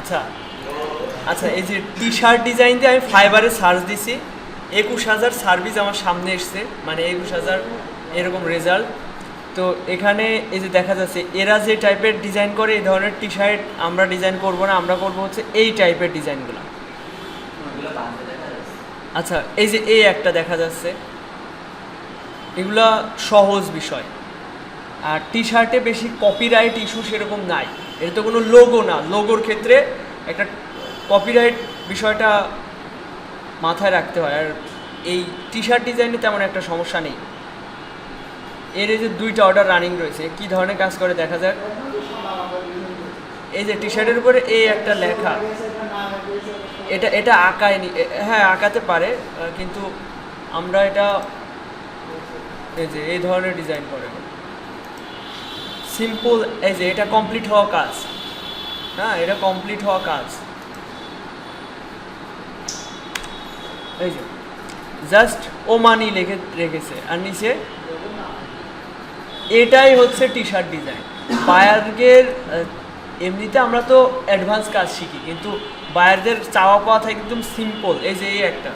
আচ্ছা আচ্ছা, এই যে টি শার্ট ডিজাইন দিয়ে আমি ফাইবারে সার্চ দিছি, 21,000 সার্ভিস আমার সামনে এসছে, মানে 21,000 এরকম রেজাল্ট। তো এখানে এই যে দেখা যাচ্ছে এরা যে টাইপের ডিজাইন করে এই ধরনের টি শার্ট আমরা ডিজাইন করব না, আমরা করব হচ্ছে এই টাইপের ডিজাইনগুলো। আচ্ছা, এই যে এই একটা দেখা যাচ্ছে, এগুলা সহজ বিষয়। আর টি শার্টে বেশি কপিরাইট ইস্যু সেরকম নাই, এটা তো কোনো লোগো না, লোগোর ক্ষেত্রে একটা কপিরাইট বিষয়টা মাথায় রাখতে হয়। আর এই টি শার্ট ডিজাইনে তেমন একটা সমস্যা নেই। এর এই যে 2টা অর্ডার রানিং রয়েছে, কি ধরনের কাজ করে দেখা যাক। এই যে টি শার্টের উপরে এই একটা লেখা, এটা আঁকায়নি, হ্যাঁ আঁকাতে পারে, কিন্তু আমরা এটা এই যে এই ধরনের ডিজাইন করে সিম্পল। এই যে এটা কমপ্লিট হওয়া কাজ, হ্যাঁ এটা কমপ্লিট হওয়া কাজ। এই যে জাস্ট ওমানি রেখেছে, আর নিচে এটাই হচ্ছে টি শার্ট ডিজাইন। বায়ারদের এমনিতে আমরা তো অ্যাডভান্স কাজ শিখি, কিন্তু বায়ারদের চাওয়া পাওয়া থাকে একদম সিম্পল। এই যে এই একটা,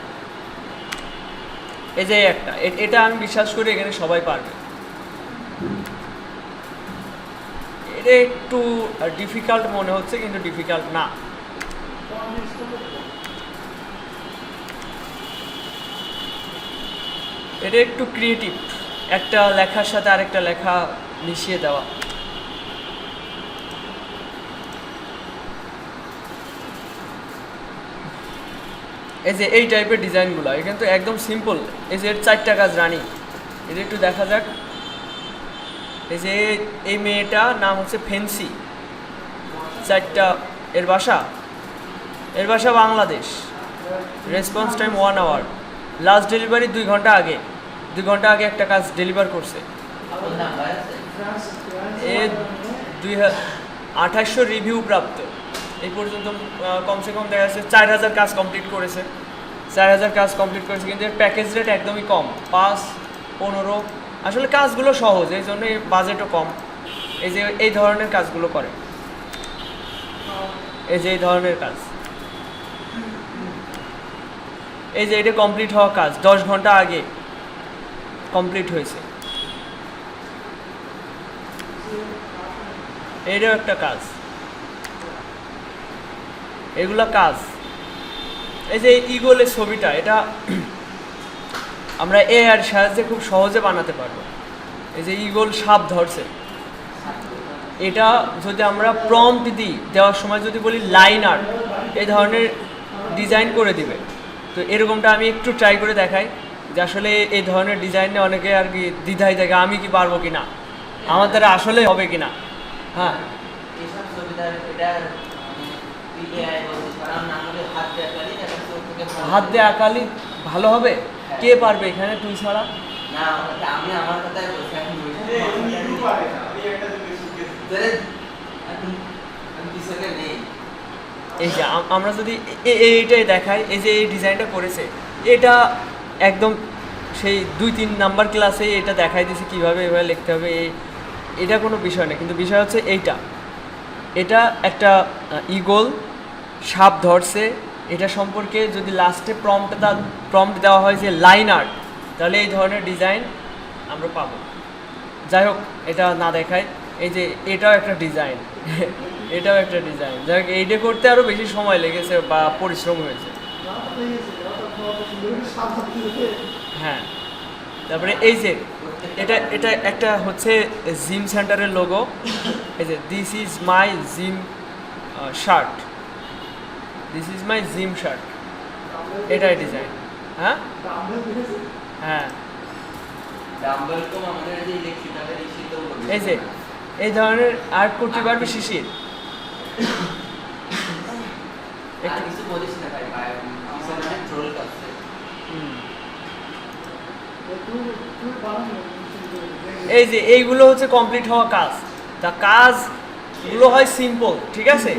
এই যে একটা, এটা আমি বিশ্বাস করি এখানে সবাই পারবে। এটা একটু ডিফিকাল্ট মনে হচ্ছে, কিন্তু ডিফিকাল্ট না। এটা একটু ক্রিয়েটিভ, একটা লেখার সাথে আরেকটা লেখা মিশিয়ে দেওয়া। এই যে এই টাইপের ডিজাইনগুলো এখানে তো একদম সিম্পল। এই যে এর 4টা কাজ রানি, এটা একটু দেখা যাক। এই যে এই মেয়েটা নাম হচ্ছে ফেন্সি, 4টা, এর বাসা Bangladesh, response time 1 hour, last delivery 2 ঘন্টা আগে, 2 ঘন্টা আগে একটা কাজ ডেলিভার করছে। এ 2800 রিভিউ প্রাপ্ত এই পর্যন্ত। কমসে কম দেখা যাচ্ছে 4,000 কাজ কমপ্লিট করেছে, 4,000 কাজ কমপ্লিট করেছে, কিন্তু এর প্যাকেজ রেট একদমই কম, 5-15। আসলে কাজগুলো সহজ, এই জন্য বাজেটও কম। এই যে এই ধরনের কাজগুলো করে, এই যে এই ধরনের কাজ, এই যে এটা কমপ্লিট হওয়া কাজ 10 ঘন্টা আগে কমপ্লিট হয়েছে। এটাও একটা কাজ, এগুলা কাজ। এই যে ইগলের ছবিটা, এটা আমরা এআই এর সাহায্যে খুব সহজে বানাতে পারবো। এই যে ইগল সাপ ধরছে, এটা যদি আমরা প্রম্পট দিই, দেওয়ার সময় যদি বলি লাইন আর্ট, এই ধরনের ডিজাইন করে দিবে। তো এরকমটা আমি একটু ট্রাই করে দেখাই, যে আসলে এই ধরনের ডিজাইনে অনেকে আর কি দ্বিধায় থাকে, আমি কি পারবো কি না, আমার দ্বারা আসলে হবে কি না। হ্যাঁ, হাত দিয়ে আঁকালি ভালো হবে। কে পারবে এখানে তুই ছাড়া? এই যে আমরা যদি এইটাই দেখাই, এই যে এই ডিজাইনটা করেছে, এটা একদম সেই 2-3 নাম্বার ক্লাসে এটা দেখাই দিয়েছে কীভাবে এভাবে লিখতে হবে। এটা কোনো বিষয় না, কিন্তু বিষয় হচ্ছে এটা একটা ইগল সাপ ধরছে, এটা সম্পর্কে যদি লাস্টে প্রম্পট দেওয়া হয় যে লাইন আর্ট, তাহলে এই ধরনের ডিজাইন আমরা পাবো। যাই হোক, এটা না দেখায়। এই যে এটাও একটা ডিজাইন, এটাও একটা ডিজাইন। যাই হোক, এইটা করতে আরও বেশি সময় লেগেছে বা পরিশ্রম হয়েছে। হ্যাঁ, তারপরে এই যে এটা একটা হচ্ছে জিম সেন্টারের লোগো। এই যে this is my gym shirt, this is my gym shirt, এটাই ডিজাইন। হ্যাঁ হ্যাঁ, এই যে এই ধরনের আর্ট করতে পারবে শিশির। এই যে এইগুলো হচ্ছে কমপ্লিট হওয়া কাজ। তা কাজগুলো হয় সিম্পল, ঠিক আছে,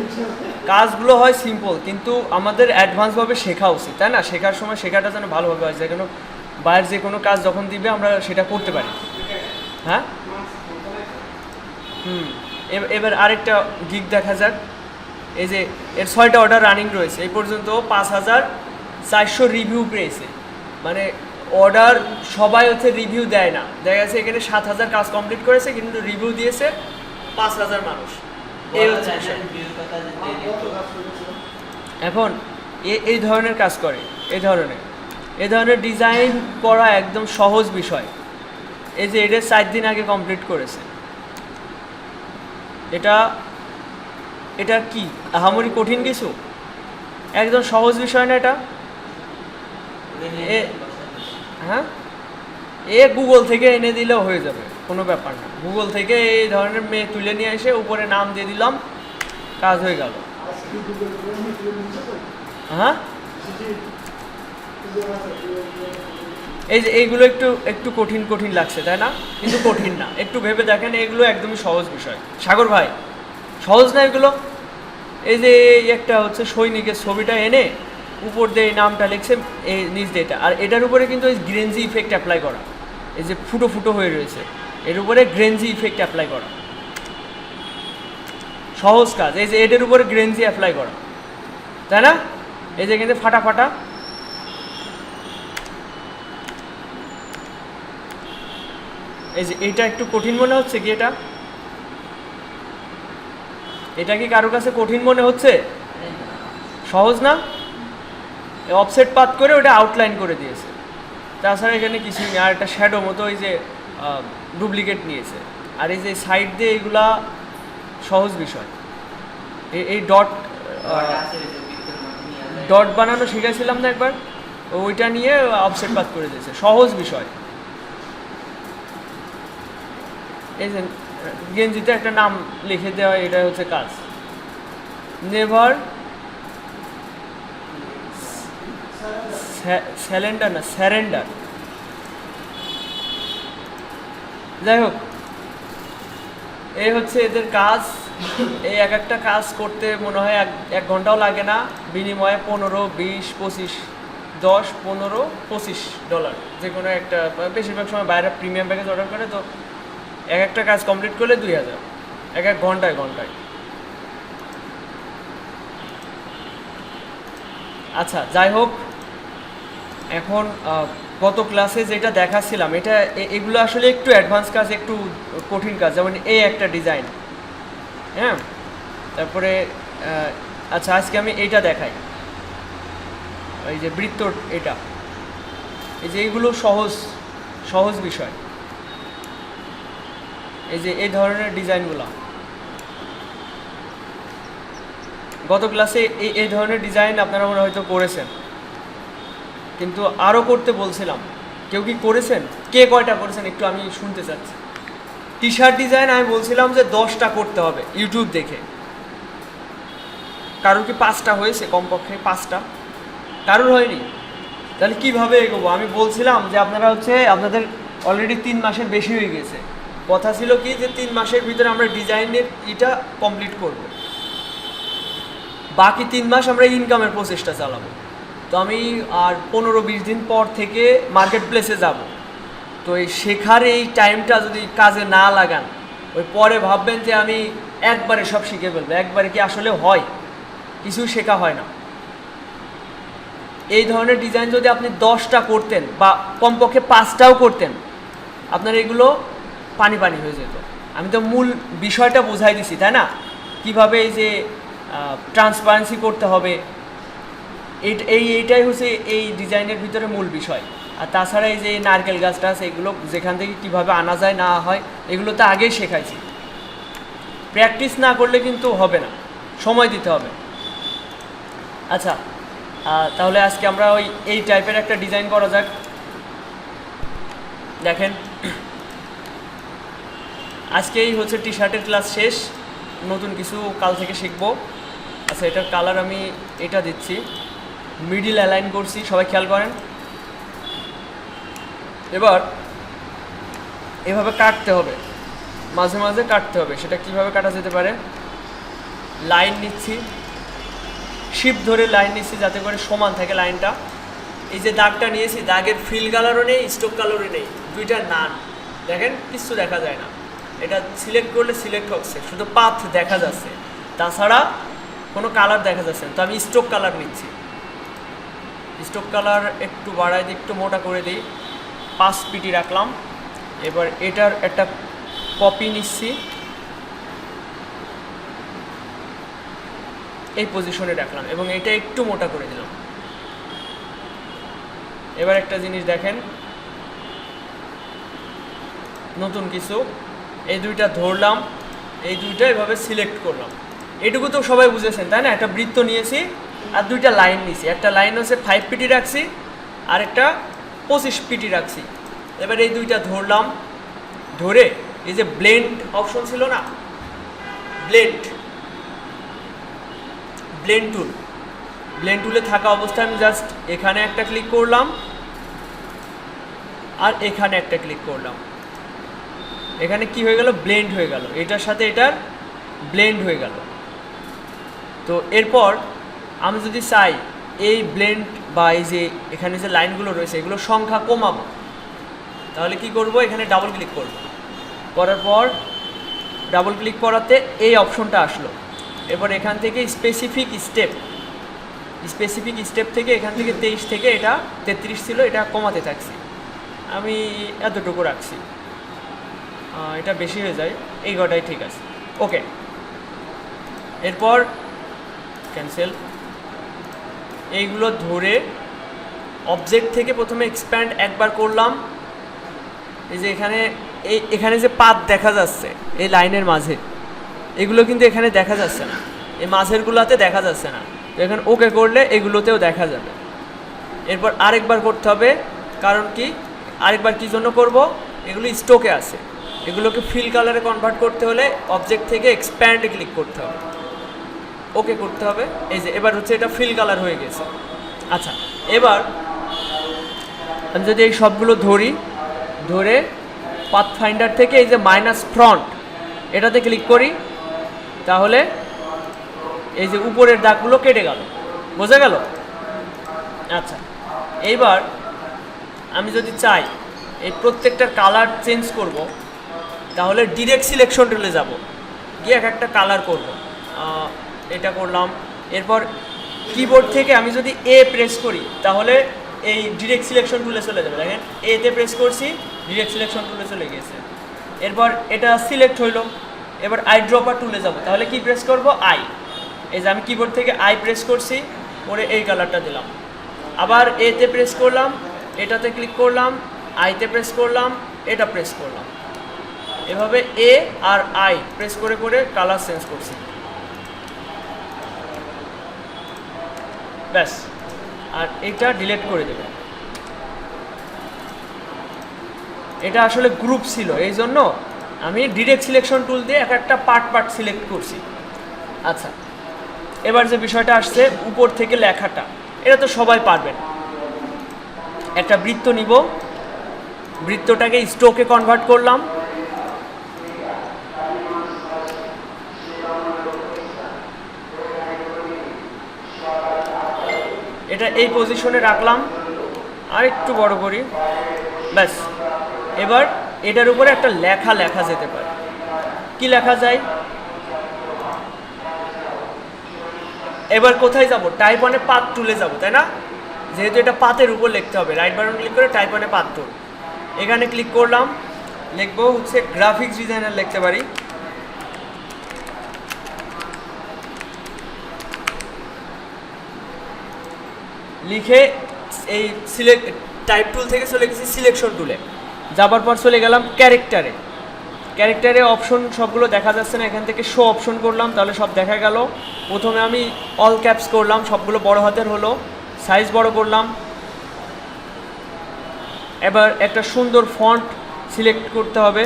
কাজগুলো হয় সিম্পল, কিন্তু আমাদের অ্যাডভান্সভাবে শেখা উচিত, তাই না? শেখার সময় শেখাটা যেন ভালোভাবে হয়, যে কোনো বাইরের যে কোনো কাজ যখন দিবে আমরা সেটা করতে পারি। হ্যাঁ, এবার আরেকটা গিগ দেখা যাক। এই যে এর 6টা অর্ডার রানিং রয়েছে, এই পর্যন্ত 5400 রিভিউ পেয়েছে। মানে অর্ডার সবাই হচ্ছে রিভিউ দেয় না, দেখা গেছে এখানে 7000 কাজ কমপ্লিট করেছে কিন্তু রিভিউ দিয়েছে 5000 মানুষ। এই হচ্ছে বিষয়। এখন এই ধরনের কাজ করে, এই ধরনের ডিজাইন করা একদম সহজ বিষয়। এই যে এটা 4 দিন আগে কমপ্লিট করেছে। এটা কি আহামরি কঠিন কিছু? একদম সহজ বিষয় না এটা? হ্যাঁ, গুগল থেকে এনে দিলেও হয়ে যাবে, কোনো ব্যাপার না। গুগল থেকে এই ধরনের মেয়ে তুলে নিয়ে এসে উপরে নাম দিয়ে দিলাম, কাজ হয়ে গেল। হ্যাঁ, এই যে এইগুলো একটু কঠিন লাগছে তাই না? কিন্তু কঠিন না, একটু ভেবে দেখেন, এগুলো একদমই সহজ বিষয়। সাগর ভাই, সহজ না এগুলো? এই যে একটা হচ্ছে সৈনিকের ছবিটা এনে উপর দিয়ে এই নামটা লিখছে, এই নিচ দিয়ে এটা, আর এটার উপরে কিন্তু এই গ্রেঞ্জি ইফেক্ট অ্যাপ্লাই করা, এই যে ফুটো ফুটো হয়ে রয়েছে এর উপরে গ্রেঞ্জি ইফেক্ট অ্যাপ্লাই করা, সহজ কাজ। এই যে এটার উপরে গ্রেঞ্জি অ্যাপ্লাই করা, তাই না? এই যে কিন্তু ফাটা ফাটা, এই যে এইটা একটু কঠিন মনে হচ্ছে কি? এটা কি কারোর কাছে কঠিন মনে হচ্ছে? সহজ না? অফসেট পাত করে ওটা আউটলাইন করে দিয়েছে, তাছাড়া এখানে কিছুই নেই। আর একটা শ্যাডো মতো ওই যে ডুপ্লিকেট নিয়েছে। আর এই যে সাইড দিয়ে এইগুলা সহজ বিষয়। এই ডট বানানো শিখেছিলাম না একবার, ওইটা নিয়ে অফসেট পাত করে দিয়েছে, সহজ বিষয়। এই যে গেঞ্জিতে একটা নাম লিখে দেওয়া, এটা হচ্ছে কাজ। নেভার স্যালেন্ডার না, স্যারেন্ডার। যাই হোক, এই হচ্ছে এদের কাজ। এই একটা কাজ করতে মনে হয় 1 ঘন্টাও লাগে না, বিনিময়ে 15, 20, 25, 10, 15, $25 যে কোনো একটা। বেশিরভাগ সময় বাইরে প্রিমিয়াম প্যাকেজ অর্ডার করে, তো একটা কাজ কমপ্লিট করলে 2000 এক ঘন্টায়। আচ্ছা, যাই হোক, এখন গত ক্লাসে যেটা দেখাচ্ছিলাম, এগুলো আসলে একটু অ্যাডভান্স কাজ, একটু কঠিন কাজ। যেমন এই একটা ডিজাইন, হ্যাঁ। তারপরে আচ্ছা, আজকে আমি এইটা দেখাই, এই যে বৃত্ত, এটা, এই যে এইগুলো সহজ বিষয়। এই যে এই ধরনের ডিজাইনগুলো গত ক্লাসে এই ধরনের ডিজাইন আপনারা মনে হয়তো করেছেন, কিন্তু আরও করতে বলছিলাম। কেউ কি করেছেন? কে কয়টা করেছেন একটু আমি শুনতে চাচ্ছি। টি শার্ট ডিজাইন আমি বলছিলাম যে 10টা করতে হবে ইউটিউব দেখে। কারোর কি 5টা হয়েছে? কমপক্ষে 5টা। কারোর হয়নি? তাহলে কিভাবে এগোবো? আমি বলছিলাম যে আপনারা হচ্ছে, আপনাদের অলরেডি 3 মাসের বেশি হয়ে গেছে। কথা ছিল কি যে 3 মাসের ভিতরে আমরা ডিজাইনের এটা কমপ্লিট করব, বাকি 3 মাস আমরা ইনকামের প্রচেষ্টা চালাবো। তো আমি আর 15-20 দিন পর থেকে মার্কেট প্লেসে যাব। তো এই শেখার এই টাইমটা যদি কাজে না লাগান, ওই পরে ভাববেন যে আমি একবারে সব শিখে ফেলবো। একবারে কি আসলে হয়? কিছু শেখা হয় না। এই ধরনের ডিজাইন যদি আপনি 10টা করতেন বা কমপক্ষে 5টাও করতেন, আপনার এগুলো পানি হয়ে যেত। আমি তো মূল বিষয়টা বোঝাই দিছি, তাই না? কিভাবে এই যে ট্রান্সপারেন্সি করতে হবে, এইটাই হচ্ছে এই ডিজাইনের ভিতরে মূল বিষয়। আর তাছাড়া এই যে নারকেল গাছটা আছে, এগুলো যেখান থেকে কিভাবে আনা যায় না হয়, এগুলো তো আগেই শেখাইছি। প্র্যাকটিস না করলে কিন্তু হবে না, সময় দিতে হবে। আচ্ছা, তাহলে আজকে আমরা এই টাইপের একটা ডিজাইন করা যাক। দেখেন, আজকেই হচ্ছে টি শার্টের ক্লাস শেষ, নতুন কিছু কাল থেকে শিখবো। আচ্ছা, এটার কালার আমি এটা দিচ্ছি, মিডিল অ্যালাইন করছি, সবাই খেয়াল করেন। এবার এভাবে কাটতে হবে, মাঝে মাঝে কাটতে হবে। সেটা কিভাবে কাটা যেতে পারে? লাইন নিচ্ছি, শিপ ধরে লাইন নিচ্ছি যাতে করে সমান থাকে লাইনটা। এই যে দাগটা নিয়েছি, দাগের ফিল কালারও নেই, স্টোক কালারও নেই, দুইটা নান। দেখেন, কিচ্ছু দেখা যায় না। এটা সিলেক্ট করলে সিলেক্ট হচ্ছে, শুধু পাথ দেখা যাচ্ছে, তাছাড়া কোনো কালার দেখা যাচ্ছে না, তো আমি স্ট্রোক কালার নিচ্ছি। স্ট্রোক কালার একটু বাড়াই দিই, একটু মোটা করে দিই, 5 পিটি রাখলাম। এবার এটার একটা কপি নিচ্ছি, এই পজিশনে রাখলাম এবং এটা একটু মোটা করে দিলাম। এবার একটা জিনিস দেখেন, নতুন কিছু, এই দুইটা ধরলাম, এই দুইটা এভাবে সিলেক্ট করলাম। এটুকু তো সবাই বুঝেছেন তাই না? একটা বৃত্ত নিয়েছি আর দুইটা লাইন নিয়েছি, একটা লাইন হচ্ছে 5 পিটি রাখছি আর একটা 25 পিটি রাখছি। এবার এই দুইটা ধরলাম, ধরে এই যে ব্লেন্ড অপশন ছিল না, ব্লেন্ড টুলে থাকা অবস্থায় আমি জাস্ট এখানে একটা ক্লিক করলাম আর এখানে একটা ক্লিক করলাম। এখানে কি হয়ে গেল? ব্লেন্ড হয়ে গেল, এটার সাথে এটার ব্লেন্ড হয়ে গেল। তো এরপর আমি যদি চাই এই ব্লেন্ড বা এই যে এখানে যে লাইনগুলো রয়েছে এগুলোর সংখ্যা কমাবো, তাহলে কি করব? এখানে ডাবল ক্লিক করব, করার পর ডাবল ক্লিক করাতে এই অপশনটা আসলো। এবার এখান থেকে স্পেসিফিক স্টেপ থেকে এখান থেকে 23 থেকে এটা 33 ছিল, এটা কমাতে থাকছি। আমি এতটুকু রাখছি, এটা বেশি হয়ে যায়, এই কটাই ঠিক আছে, ওকে। এরপর ক্যান্সেল। এইগুলো ধরে অবজেক্ট থেকে প্রথমে এক্সপ্যান্ড একবার করলাম। এই যে এখানে যে পাত দেখা যাচ্ছে এই লাইনের মাঝে, এগুলো কিন্তু এখানে দেখা যাচ্ছে না, এই মাঝেরগুলোতে দেখা যাচ্ছে না। তো এখানে ওকে করলে এগুলোতেও দেখা যাবে। এরপর আরেকবার করতে হবে, কারণ কি আরেকবার কি জন্য করব? এগুলো স্টকে আছে, এগুলোকে ফিল কালারে কনভার্ট করতে হলে অবজেক্ট থেকে এক্সপ্যান্ডে ক্লিক করতে হবে, ওকে করতে হবে। এই যে এবার হচ্ছে এটা ফিল কালার হয়ে গেছে। আচ্ছা, এবার আমি যদি এই সবগুলো ধরে পাথফাইন্ডার থেকে এই যে মাইনাস ফ্রন্ট এটাতে ক্লিক করি, তাহলে এই যে উপরের দাগগুলো কেটে গেল, বোঝা গেল? আচ্ছা, এইবার আমি যদি চাই এই প্রত্যেকটার কালার চেঞ্জ করব, তাহলে ডিরেক্ট সিলেকশন টুলে যাব, গিয়ে একটা কালার করব। এটা করলাম। এরপর কিবোর্ড থেকে আমি যদি এ প্রেস করি, তাহলে এই ডিরেক্ট সিলেকশন টুলে চলে যাবে। দেখেন, এতে প্রেস করছি, ডিরেক্ট সিলেকশন টুলে চলে গেছে। এরপর এটা সিলেক্ট হইলো, এবার আই ড্রপার টুলে যাব, তাহলে কি প্রেস করব? আই। এই যে আমি কিবোর্ড থেকে আই প্রেস করছি, করে এই কালারটা দিলাম। আবার এতে প্রেস করলাম, এটাতে ক্লিক করলাম, আইতে প্রেস করলাম, এটা প্রেস করলাম। এভাবে এ আর আই প্রেস করে করে কালার চেঞ্জ করছি, ব্যাস। আর এটা ডিলিট করে দেবে। এটা আসলে গ্রুপ ছিল, এই জন্য আমি ডিরেক্ট সিলেকশন টুল দিয়ে একটা পার্ট সিলেক্ট করছি। আচ্ছা, এবার যে বিষয়টা আসছে উপর থেকে লেখাটা, এটা তো সবাই পারবেন। একটা বৃত্ত নিব, বৃত্তটাকে স্ট্রোকে কনভার্ট করলাম, এটা এই পজিশনে রাখলাম, আর একটু বড় করি, ব্যাস। এবার এটার উপরে একটা লেখা যেতে পারে। কি লেখা যায়? এবার কোথায় যাব? টাইপ অনে পাথ টুলে যাব, তাই না? যেহেতু এটা পাথের উপর লিখতে হবে, রাইট বাটন ক্লিক করে টাইপ অনে পাথ টুল, এখানে ক্লিক করলাম, লিখবো হচ্ছে গ্রাফিক্স ডিজাইনার লিখতে পারি। লিখে এই সিলেক্ট টাইপ টুল থেকে চলে গেছি সিলেকশন টুলে, যাবার পর চলে গেলাম ক্যারেক্টারে অপশন সবগুলো দেখা যাচ্ছে না, এখান থেকে শো অপশন করলাম, তাহলে সব দেখা গেল। প্রথমে আমি অল ক্যাপস করলাম, সবগুলো বড় হাতের হলো, সাইজ বড় করলাম। এবার একটা সুন্দর ফন্ট সিলেক্ট করতে হবে,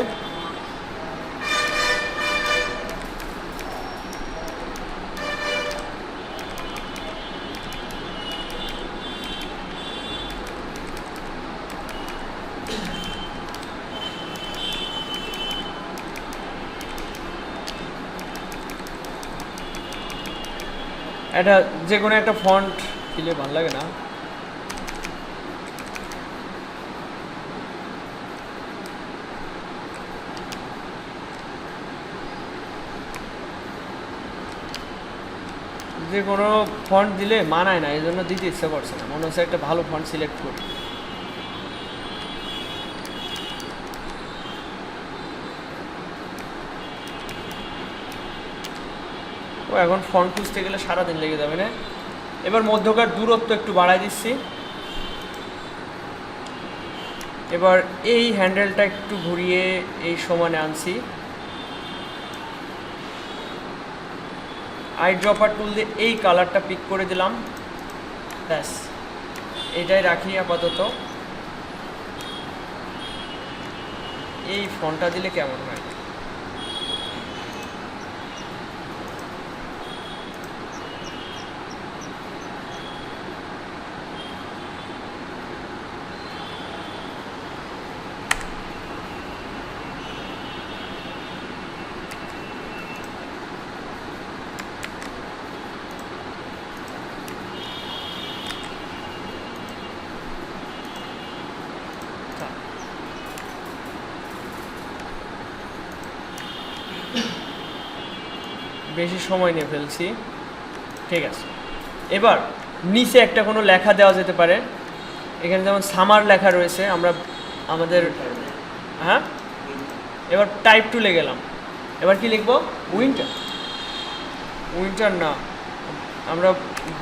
এটা যে কোনো একটা ফন্ট দিলে ভালো লাগে না? যে কোনো ফন্ট দিলে মানায় না, এই জন্য দিতে ইচ্ছা করছে না, মনে হচ্ছে একটা ভালো ফন্ট সিলেক্ট করি। ও এখন ফন্ট খুঁজতে গেলে সারাদিন লেগে যাবে না। এবার মধ্যকার দূরত্ব একটু বাড়াই দিচ্ছি। এবার এই হ্যান্ডেলটা একটু ঘুরিয়ে এই সমানে আনছি। আই ড্রপার টুল দিয়ে এই কালারটা পিক করে দিলাম, ব্যাস এটাই রাখি আপাতত। এই ফন্টটা দিলে কেমন হয়? বেশি সময় নিয়ে ফেলছি, ঠিক আছে। এবার নিচে একটা কোনো লেখা দেওয়া যেতে পারে। এখানে যেমন সামার লেখা রয়েছে, আমরা আমাদের হ্যাঁ। এবার টাইপ টুলে গেলাম, এবার কি লিখবো? উইন্টার। উইন্টার না, আমরা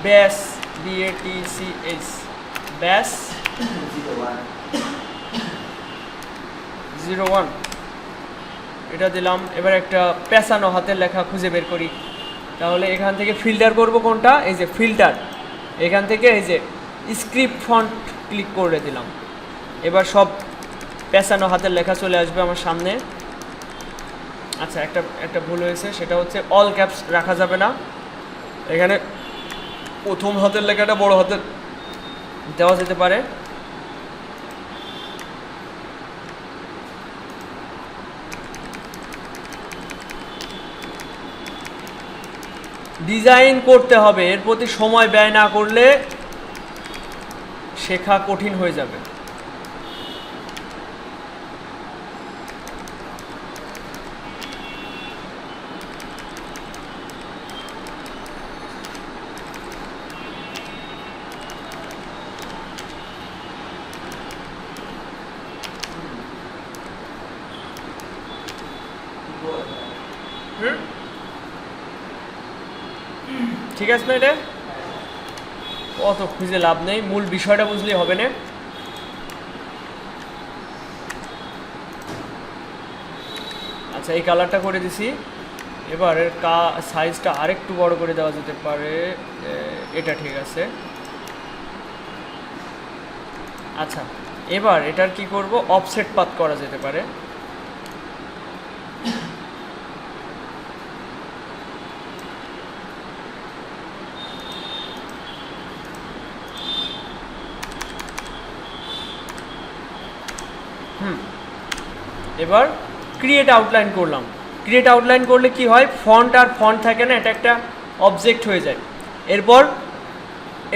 ব্যাস, BATCH, ব্যাস 01 এটা দিলাম। এবার একটা পেঁচানো হাতের লেখা খুঁজে বের করি। তাহলে এখান থেকে ফিল্টার করব কোনটা? এই যে ফিল্টার, এখান থেকে এই যে স্ক্রিপ্ট ফন্ট ক্লিক করে দিলাম। এবার সব পেঁচানো হাতের লেখা চলে আসবে আমার সামনে। আচ্ছা, একটা ভুল হয়েছে, সেটা হচ্ছে অল ক্যাপস রাখা যাবে না। এখানে প্রথম হাতের লেখাটা বড় হাতের দেওয়া যেতে পারে। ডিজাইন করতে হবে, এর প্রতি সময় ব্যয় না করলে শেখা কঠিন হয়ে যাবে। ঠিক আছে না? এটা অত খুঁজে লাভ নেই, মূল বিষয়টা বুঝলেই হবে না। আচ্ছা, এই কালারটা করে দিছি। এবার এর সাইজটা আরেকটু বড় করে দেওয়া যেতে পারে, এটা ঠিক আছে। আচ্ছা, এবার এটার কি করব? অফসেট পাথ করা যেতে পারে। এবার ক্রিয়েট আউটলাইন করলাম। ক্রিয়েট আউটলাইন করলে কি হয়? ফন্ট আর ফন্ট থাকে না, এটা একটা অবজেক্ট হয়ে যায়। এরপর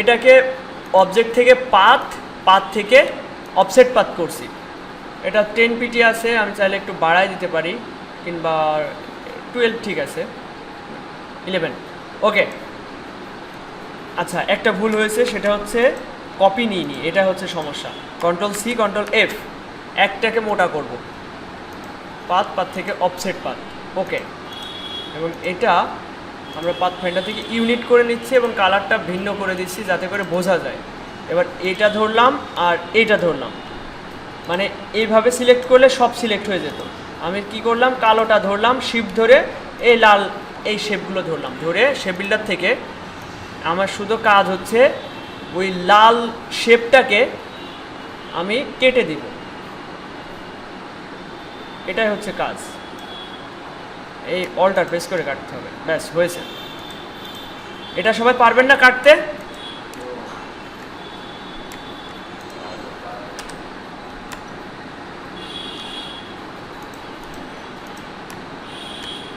এটাকে অবজেক্ট থেকে পাথ থেকে অফসেট পাথ করছি। এটা 10 PT আছে, আমি চাইলে একটু বাড়াই দিতে পারি, কিংবা 12 ঠিক আছে, 11 ওকে। আচ্ছা, একটা ভুল হয়েছে, সেটা হচ্ছে কপি নিইনি, এটা হচ্ছে সমস্যা। Ctrl+C Ctrl+F, একটাকে মোটা করব, পাথ থেকে অফসেট পাথ, ওকে। এবং এটা আমরা পাথ ফাইন্ডার থেকে ইউনিট করে নিচ্ছি এবং কালারটা ভিন্ন করে দিচ্ছি যাতে করে বোঝা যায়। এবার এটা ধরলাম আর এটা ধরলাম, মানে এইভাবে সিলেক্ট করলে সব সিলেক্ট হয়ে যেত। আমি কি করলাম? কালোটা ধরলাম, শিফট ধরে এই লাল এই শেপগুলো ধরলাম, ধরে শেপ বিল্ডার থেকে আমার শুধু কাজ হচ্ছে ওই লাল শেপটাকে আমি কেটে দিব, এটাই হচ্ছে কাজ। এই অল্টার প্রেস করে কাটতে হবে, ব্যাস হয়েছে। এটা সবাই পারবেন না কাটতে?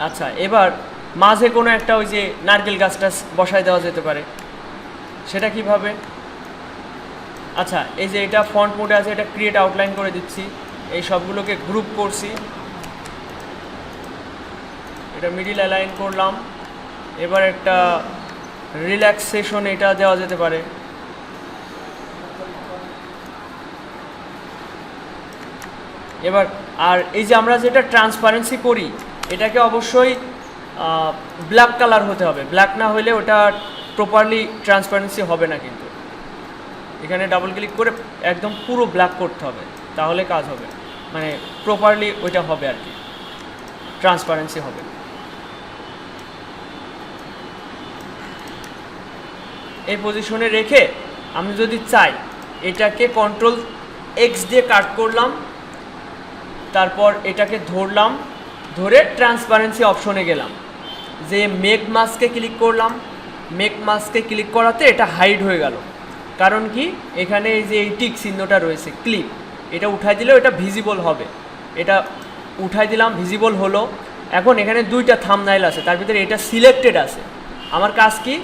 আচ্ছা, এবার মাঝে কোনো একটা ওই যে নারকেল গাছটা বসায় দেওয়া যেতে পারে, সেটা কিভাবে? আচ্ছা, এই যে এটা ফন্ট মোডে আছে, এটা ক্রিয়েট আউটলাইন করে দিচ্ছি, এই সবগুলোকে গ্রুপ করছি, এটা মিডিল অ্যালাইন করলাম। এবার একটা রিল্যাক্সেশন এটা দেওয়া যেতে পারে। এবার আর এই যে আমরা যেটা ট্রান্সপারেন্সি করি এটাকে অবশ্যই ব্ল্যাক কালার হতে হবে, ব্ল্যাক না হলে ওটা প্রপারলি ট্রান্সপারেন্সি হবে না। কিন্তু এখানে ডাবল ক্লিক করে একদম পুরো ব্ল্যাক করতে হবে, তাহলে কাজ হবে, মানে প্রপারলি ওইটা হবে আর কি, ট্রান্সপারেন্সি হবে। এই পজিশনে রেখে আমি যদি চাই এটাকে কন্ট্রোল এক্স দিয়ে কাট করলাম, তারপর এটাকে ধরলাম, ধরে ট্রান্সপারেন্সি অপশনে গেলাম, যে মেক মাস্কে ক্লিক করলাম, মেক মাস্কে ক্লিক করাতে এটা হাইড হয়ে গেল। কারণ কি, এখানে এই যে এই টিক চিহ্নটা রয়েছে ক্লিপ, এটা উঠাই দিলেও এটা ভিজিবল হবে। এটা উঠাই দিলাম, ভিজিবল হলো। এখন এখানে দুইটা থাম্বনেইল আছে, তার ভিতরে এটা সিলেক্টেড আছে। আমার কাজ কি,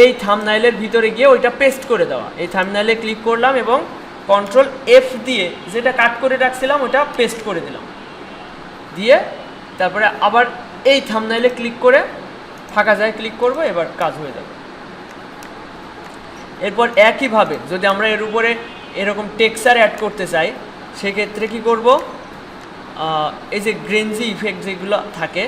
এই থাম্বনেইলের ভিতরে গিয়ে ওইটা পেস্ট করে দেওয়া। এই থাম্বনেইলে ক্লিক করলাম এবং কন্ট্রোল এফ দিয়ে যেটা কাট করে রাখছিলাম ওটা পেস্ট করে দিলাম, দিয়ে তারপরে আবার এই থাম্বনেইলে ক্লিক করে ফাঁকা যায় ক্লিক করব, এবার কাজ হয়ে যাবে। এরপর একইভাবে যদি আমরা এর উপরে এরকম টেক্সচার অ্যাড করতে চাই, সেক্ষেত্রে কি করব, এই যে গ্রেনজি ইফেক্ট যেগুলো থাকে,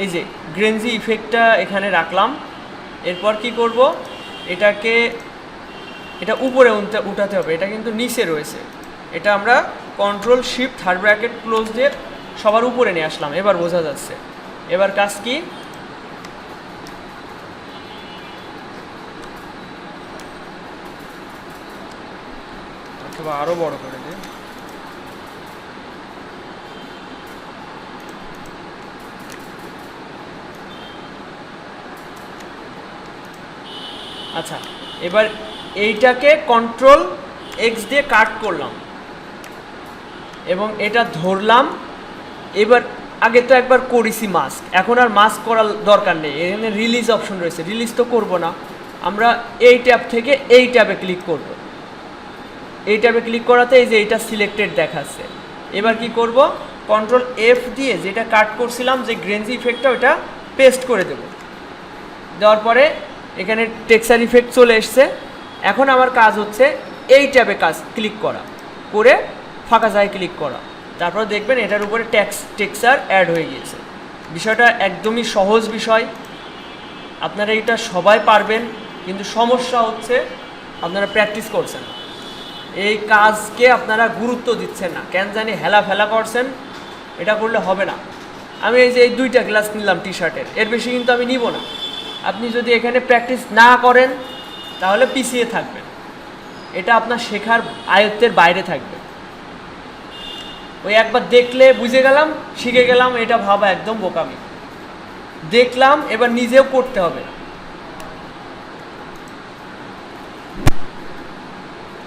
এই যে গ্রেনজি ইফেক্টটা এখানে রাখলাম। এরপর কি করব, এটাকে এটা উপরে উঠাতে হবে, এটা কিন্তু নিচে রয়েছে। এটা আমরা control shift third bracket close দিয়ে সবার উপরে নিয়ে আসলাম, এবার বোঝা যাচ্ছে। এবার কাজ কি, অথবা আরো বড় করে দিই। আচ্ছা, এবার এইটাকে কন্ট্রোল এক্স দিয়ে কাট করলাম এবং এটা ধরলাম। এবার আগে তো একবার করেছি মাস্ক, এখন আর মাস্ক করার দরকার নেই। এখানে রিলিজ অপশন রয়েছে, রিলিজ তো করব না, আমরা এই ট্যাব থেকে এই ট্যাবে ক্লিক করব। এই ট্যাবে ক্লিক করাতে এই যে এইটা সিলেক্টেড দেখাচ্ছে। এবার কি করব, কন্ট্রোল এফ দিয়ে যেটা কাট করছিলাম যে গ্রেনজি ইফেক্টটা, ওটা পেস্ট করে দেব। দেওয়ার পরে এখানে টেক্সচার ইফেক্ট চলে এসছে। এখন আমার কাজ হচ্ছে এই ট্যাবে ক্লিক করা, করে ফাঁকা যায় ক্লিক করা, তারপর দেখবেন এটার উপরে টেক্সচার অ্যাড হয়ে গিয়েছে। বিষয়টা একদমই সহজ বিষয়, আপনারা এটা সবাই পারবেন, কিন্তু সমস্যা হচ্ছে আপনারা প্র্যাকটিস করছেন না, এই কাজকে আপনারা গুরুত্ব দিচ্ছেন না, কেন জানি হেলা ফেলা করছেন। এটা করলে হবে না। আমি এই যে এই দুইটা গ্লাস নিলাম টি শার্টের, এর বেশি কিন্তু আমি নিব না। আপনি যদি এখানে প্র্যাকটিস না করেন তাহলে পিছিয়ে থাকবেন, এটা আপনার শেখার আয়ত্তের বাইরে থাকবে। ওই একবার দেখলে বুঝে গেলাম, শিখে গেলাম, এটা ভাবা একদম বোকামি। দেখলাম, এবার নিজেও করতে হবে।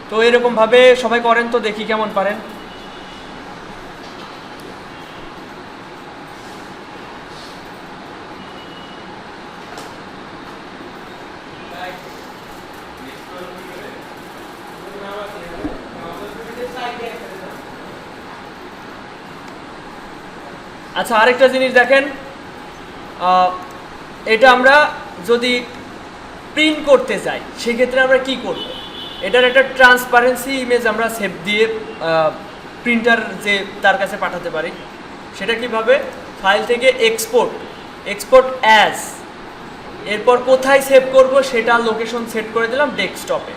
তো এরকমভাবে সবাই করেন, তো দেখি কেমন পারেন। আচ্ছা, আরেকটা জিনিস দেখেন, এটা আমরা যদি প্রিন্ট করতে চাই সেক্ষেত্রে আমরা কি করব, এটার একটা ট্রান্সপারেন্সি ইমেজ আমরা সেভ দিয়ে প্রিন্টার যে তার কাছে পাঠাতে পারি। সেটা কিভাবে, ফাইল থেকে এক্সপোর্ট অ্যাজ, এরপর কোথায় সেভ করব সেটা লোকেশন সেট করে দিলাম ডেস্কটপে।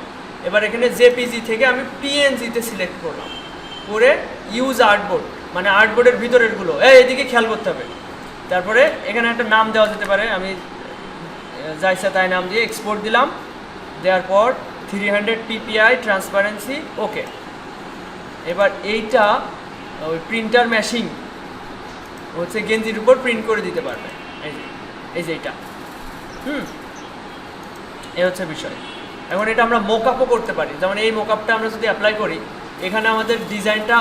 এবার এখানে জেপিজি থেকে আমি পিএনজিতে সিলেক্ট করলাম, করে ইউজ আর্টবোর্ড, মানে আর্টবোর্ডের ভিতরেরগুলো এদিকে খেয়াল করতে হবে। তারপরে এখানে একটা নাম দেওয়া যেতে পারে, আমি যা ইচ্ছা তাই নাম দিয়ে এক্সপোর্ট দিলাম। দেওয়ার পর 300 ppi ট্রান্সপারেন্সি, ওকে। এবার এইটা ওই প্রিন্টার মেশিন হচ্ছে গেঞ্জির উপর প্রিন্ট করে দিতে পারবে, এই যে এইটা। এই হচ্ছে বিষয়। এখন এটা আমরা মোকআপও করতে পারি, যেমন এই মোকআপটা আমরা যদি অ্যাপ্লাই করি, এখানে আমাদের ডিজাইনটা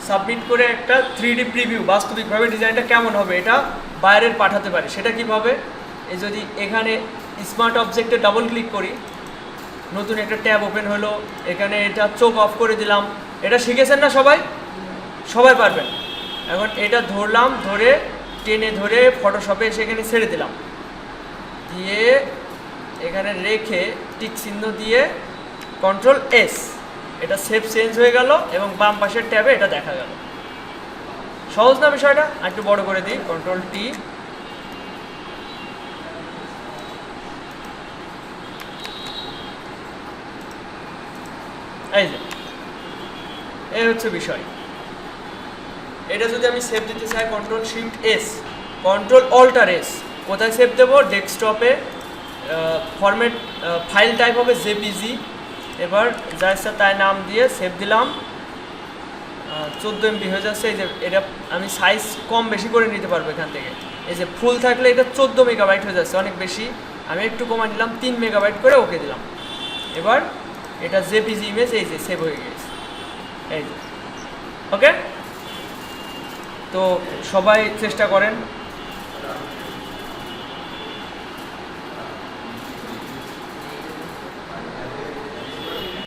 সাবমিট করে একটা 3D প্রিভিউ, বাস্তবিকভাবে ডিজাইনটা কেমন হবে এটা বাইরের পাঠাতে পারি। সেটা কিভাবে, এই যদি এখানে স্মার্ট অবজেক্টে ডাবল ক্লিক করি, নতুন একটা ট্যাব ওপেন হলো, এখানে এটা চোখ অফ করে দিলাম। এটা শিখেছেন না সবাই? সবাই পারবেন। এখন এটা ধরলাম, ধরে টেনে ধরে ফটোশপে এসে এখানে ছেড়ে দিলাম, দিয়ে এখানে রেখে টিক চিহ্ন দিয়ে কন্ট্রোল এস, এটা শেপ চেঞ্জ হয়ে গেল এবং বাম পাশের ট্যাবে এটা দেখা গেল। সহজ না বিষয়টা? আর একটু বড় করে দিই, কন্ট্রোল টি। এই যে এই হচ্ছে বিষয়। এটা যদি আমি সেভ দিতে চাই, control shift S, control alter S. কোথায় সেভ দেবো? ডেস্কটপে। ফরম্যাট ফাইল টাইপ হবে জেপিজি। এবার যা ইচ্ছা তাই নাম দিয়ে সেভ দিলাম। 14 MB হয়ে যাচ্ছে। এই যে এটা আমি সাইজ কম বেশি করে নিতে পারবো এখান থেকে। এই যে ফুল থাকলে এটা 14 মেগাবাইট হয়ে যাচ্ছে, অনেক বেশি। আমি একটু কমাই নিলাম, 3 মেগাবাইট করে ওকে দিলাম। এবার এটা জেপিজি ইমেজ এই যে সেভ হয়ে গেছে, এই যে। ওকে, তো সবাই চেষ্টা করেন।